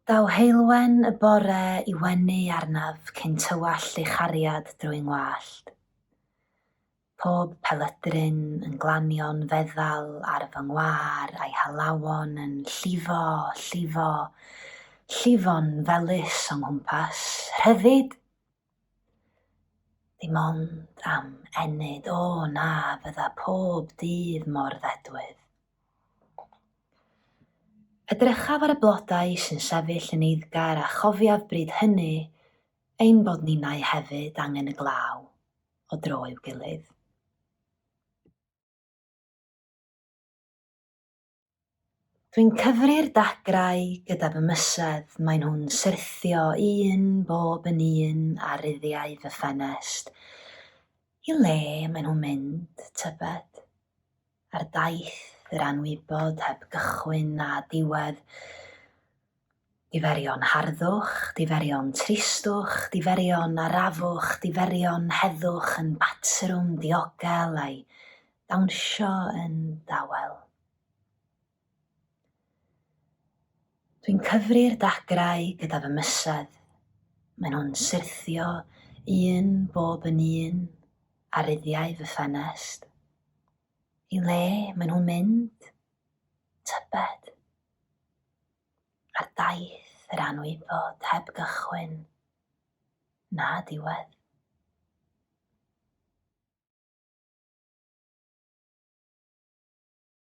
Daw heulwen y bore I wenu arnaf cyn tywall ei chariad drwy'n ngwallt. Pob pelydryn yn glanio'n feddal ar fy ngwar a'i halawon yn llifo, llifo'n felys o'n nghwmpas, rhyddid. Dim ond am enid, na fydda pob dydd mor ddedwydd. Edrychaf ar y blodau sy'n sefyll yn eiddgar a chofiaf bryd hynny ein bod ninnau hefyd angen y glaw o dro i'w gilydd. Dwi'n cyfri'r dagrau gyda fy mysedd maen nhw'n syrthio un bob yn un ar ryddiau fy ffenest. I le maen nhw'n mynd, tybed, ar daith yr anwybod heb gychwyn a diwedd. Diferion harddwch, diferion tristwch, diferion arafwch, diferion heddwch yn batrwm diogel a'i dawnsio yn dawel. Dwi'n cyfri'r dagrau gyda fy mysedd, maen nhw'n syrthio un bob yn un ar ryddiau fy ffenest. I le maen nhw'n mynd, tybed, ar daith yr anwybod heb gychwyn na diwedd.